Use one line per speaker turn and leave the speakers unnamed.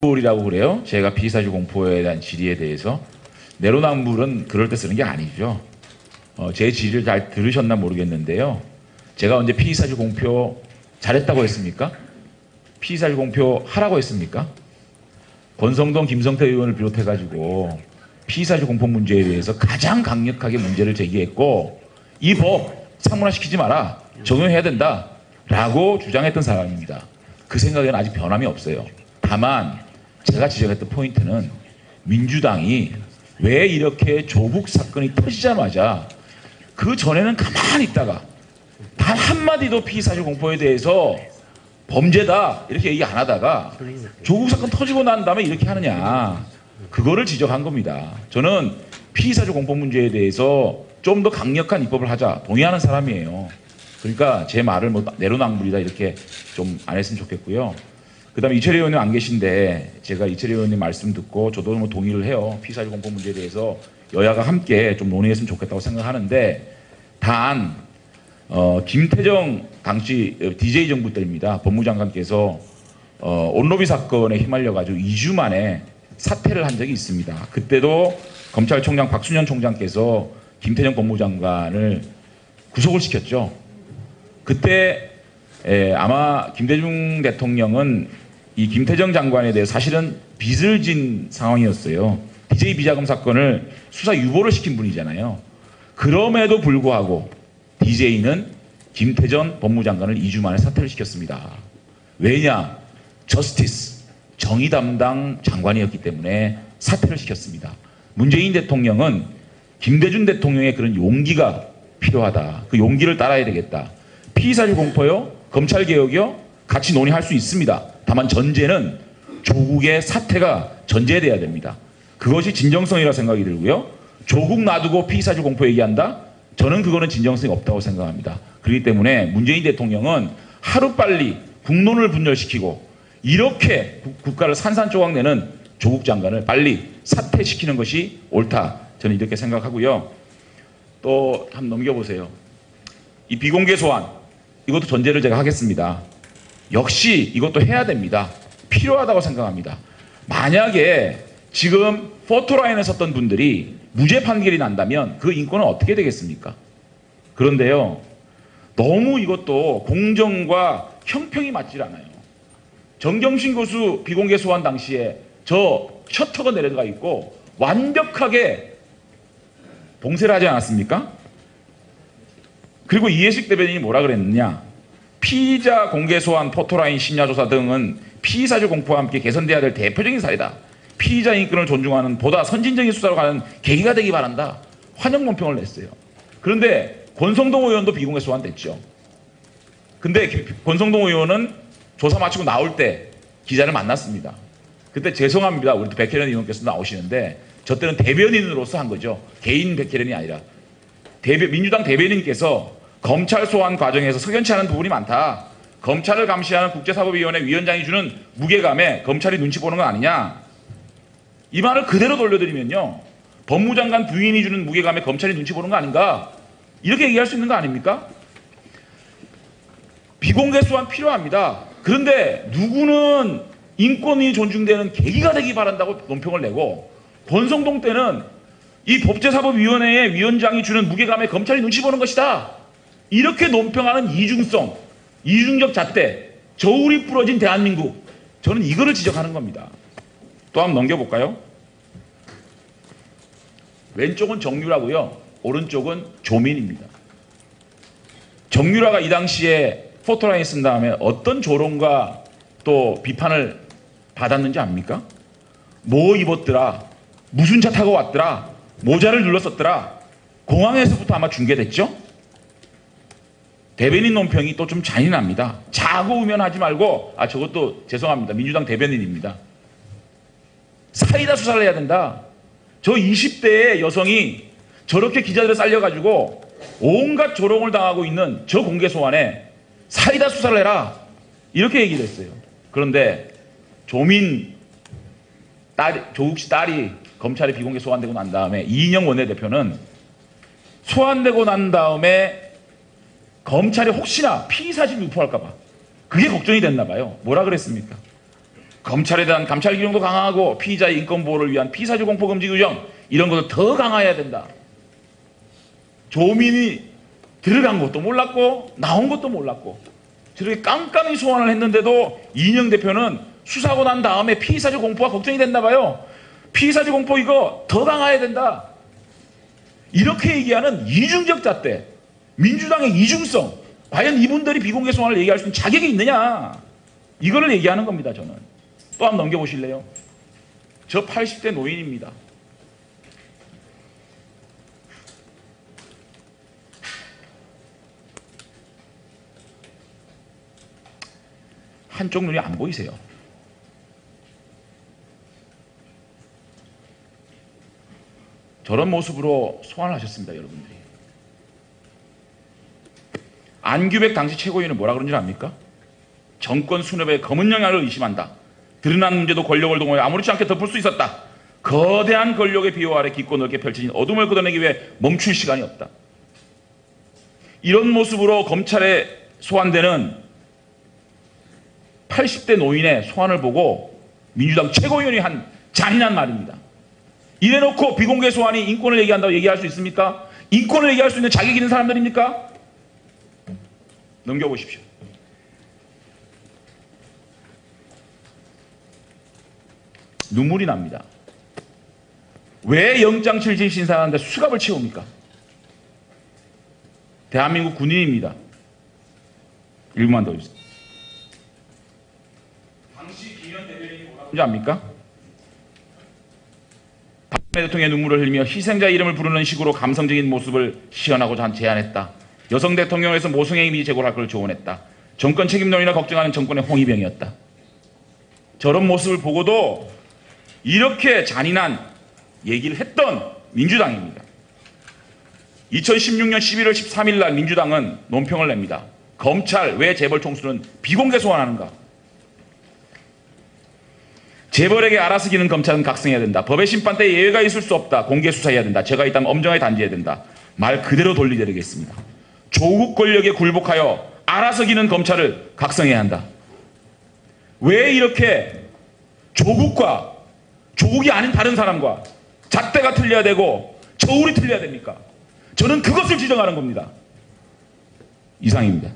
이라고 그래요. 제가 피의사실 공포에 대한 질의에 대해서 내로남불은 그럴 때 쓰는 게 아니죠. 제 질의를 잘 들으셨나 모르겠는데요. 제가 언제 피의사실 공표 잘했다고 했습니까? 피의사실 공표 하라고 했습니까? 권성동, 김성태 의원을 비롯해가지고 피의사실 공포 문제에 대해서 가장 강력하게 문제를 제기했고 이 법 상문화시키지 마라, 적용해야 된다 라고 주장했던 사람입니다. 그 생각에는 아직 변함이 없어요. 다만 제가 지적했던 포인트는 민주당이 왜 이렇게 조국 사건이 터지자마자 그 전에는 가만히 있다가 단 한마디도 피의사실 공포에 대해서 범죄다 이렇게 얘기 안 하다가 조국 사건 터지고 난 다음에 이렇게 하느냐, 그거를 지적한 겁니다. 저는 피의사실 공포 문제에 대해서 좀 더 강력한 입법을 하자 동의하는 사람이에요. 그러니까 제 말을 뭐 내로남불이다 이렇게 좀 안 했으면 좋겠고요. 그 다음에 이철희 의원님 안 계신데 제가 이철희 의원님 말씀 듣고 저도 뭐 동의를 해요. 피의사실 공포 문제에 대해서 여야가 함께 좀 논의했으면 좋겠다고 생각하는데, 단 김태정 당시 DJ 정부 때입니다. 법무장관께서 온로비 사건에 휘말려가지고 2주 만에 사퇴를 한 적이 있습니다. 그때도 검찰총장 박순현 총장께서 김태정 법무장관을 구속을 시켰죠. 그때 아마 김대중 대통령은 이 김태정 장관에 대해 사실은 빚을 진 상황이었어요. DJ 비자금 사건을 수사 유보를 시킨 분이잖아요. 그럼에도 불구하고 DJ는 김태정 법무장관을 2주 만에 사퇴를 시켰습니다. 왜냐? 저스티스, 정의 담당 장관이었기 때문에 사퇴를 시켰습니다. 문재인 대통령은 김대중 대통령의 그런 용기가 필요하다. 그 용기를 따라야 되겠다. 피의사실 공포요, 검찰개혁이요, 같이 논의할 수 있습니다. 다만 전제는 조국의 사퇴가 전제돼야 됩니다. 그것이 진정성이라 생각이 들고요. 조국 놔두고 피의사실 공포 얘기한다? 저는 그거는 진정성이 없다고 생각합니다. 그렇기 때문에 문재인 대통령은 하루빨리 국론을 분열시키고 이렇게 국가를 산산조각내는 조국 장관을 빨리 사퇴시키는 것이 옳다. 저는 이렇게 생각하고요. 또 한번 넘겨보세요. 이 비공개 소환, 이것도 전제를 제가 하겠습니다. 역시 이것도 해야 됩니다. 필요하다고 생각합니다. 만약에 지금 포토라인에 섰던 분들이 무죄 판결이 난다면 그 인권은 어떻게 되겠습니까? 그런데요, 너무 이것도 공정과 형평이 맞질 않아요. 정경심 교수 비공개 소환 당시에 저 셔터가 내려가 있고 완벽하게 봉쇄를 하지 않았습니까? 그리고 이해식 대변인이 뭐라 그랬느냐? 피의자 공개 소환, 포토라인 심야조사 등은 피의사실 공포와 함께 개선돼야 될 대표적인 사례다. 피의자 인권을 존중하는 보다 선진적인 수사로 가는 계기가 되기 바란다. 환영 논평을 냈어요. 그런데 권성동 의원도 비공개 소환됐죠. 근데 권성동 의원은 조사 마치고 나올 때 기자를 만났습니다. 그때 죄송합니다. 우리 백혜련 의원께서 나오시는데 저 때는 대변인으로서 한 거죠. 개인 백혜련이 아니라. 민주당 대변인께서 검찰 소환 과정에서 석연치 않은 부분이 많다. 검찰을 감시하는 국제사법위원회 위원장이 주는 무게감에 검찰이 눈치 보는 건 아니냐. 이 말을 그대로 돌려드리면요, 법무장관 부인이 주는 무게감에 검찰이 눈치 보는 거 아닌가, 이렇게 얘기할 수 있는 거 아닙니까? 비공개 소환 필요합니다. 그런데 누구는 인권이 존중되는 계기가 되기 바란다고 논평을 내고, 권성동 때는 이 법제사법위원회의 위원장이 주는 무게감에 검찰이 눈치 보는 것이다, 이렇게 논평하는 이중성, 이중적 잣대, 저울이 부러진 대한민국, 저는 이거를 지적하는 겁니다. 또 한번 넘겨볼까요? 왼쪽은 정유라고요, 오른쪽은 조민입니다. 정유라가 이 당시에 포토라인 쓴 다음에 어떤 조롱과 또 비판을 받았는지 압니까? 뭐 입었더라, 무슨 차 타고 왔더라, 모자를 눌렀었더라, 공항에서부터 아마 중계됐죠? 대변인 논평이 또 좀 잔인합니다. 자고 우면하지 말고, 저것도 죄송합니다. 민주당 대변인입니다. 사이다 수사를 해야 된다. 저 20대의 여성이 저렇게 기자들에 쌀려가지고 온갖 조롱을 당하고 있는 저 공개 소환에 사이다 수사를 해라, 이렇게 얘기를 했어요. 그런데 조민 조국 씨 딸이 검찰에 비공개 소환되고 난 다음에 이인영 원내대표는 소환되고 난 다음에 검찰이 혹시나 피의사실 유포할까 봐 그게 걱정이 됐나 봐요. 뭐라 그랬습니까? 검찰에 대한 감찰 기능도 강화하고 피의자의 인권 보호를 위한 피사주 공포 금지 규정 이런 것도 더 강화해야 된다. 조민이 들어간 것도 몰랐고 나온 것도 몰랐고 저렇게 깜깜이 소환을 했는데도 이인영 대표는 수사하고 난 다음에 피의사주 공포가 걱정이 됐나 봐요. 피의사주 공포 이거 더 강화해야 된다. 이렇게 얘기하는 이중적 잣대, 민주당의 이중성, 과연 이분들이 비공개 소환을 얘기할 수 있는 자격이 있느냐, 이거를 얘기하는 겁니다. 저는 또 한번 넘겨보실래요? 저 80대 노인입니다. 한쪽 눈이 안 보이세요? 저런 모습으로 소환을 하셨습니다. 여러분들이. 안규백 당시 최고위원은 뭐라 그런 줄 압니까? 정권 수뇌부의 검은 영향을 의심한다. 드러난 문제도 권력을 동원해 아무렇지 않게 덮을 수 있었다. 거대한 권력의 비호 아래 깊고 넓게 펼쳐진 어둠을 걷어내기 위해 멈출 시간이 없다. 이런 모습으로 검찰에 소환되는 80대 노인의 소환을 보고 민주당 최고위원이 한 잔인한 말입니다. 이래놓고 비공개 소환이 인권을 얘기한다고 얘기할 수 있습니까? 인권을 얘기할 수 있는 자격 있는 사람들입니까? 넘겨보십시오. 눈물이 납니다. 왜 영장실질 신사하는데 수갑을 채웁니까? 대한민국 군인입니다. 1분만 더 주세요. 당시 김현 대변인이 뭐라고 압니까? 박근혜 대통령의 눈물을 흘리며 희생자 이름을 부르는 식으로 감성적인 모습을 시연하고자 제안했다. 여성 대통령에서 모성애 이미지 제고를 할 걸 조언했다. 정권 책임론이나 걱정하는 정권의 홍위병이었다. 저런 모습을 보고도 이렇게 잔인한 얘기를 했던 민주당입니다. 2016년 11월 13일 날 민주당은 논평을 냅니다. 검찰 왜 재벌 총수는 비공개 소환하는가? 재벌에게 알아서 기는 검찰은 각성해야 된다. 법의 심판대에 예외가 있을 수 없다. 공개 수사해야 된다. 죄가 있다면 엄정하게 단죄해야 된다. 말 그대로 돌리드리겠습니다. 조국 권력에 굴복하여 알아서 기는 검찰을 각성해야 한다. 왜 이렇게 조국과 조국이 아닌 다른 사람과 잣대가 틀려야 되고 저울이 틀려야 됩니까? 저는 그것을 지적하는 겁니다. 이상입니다.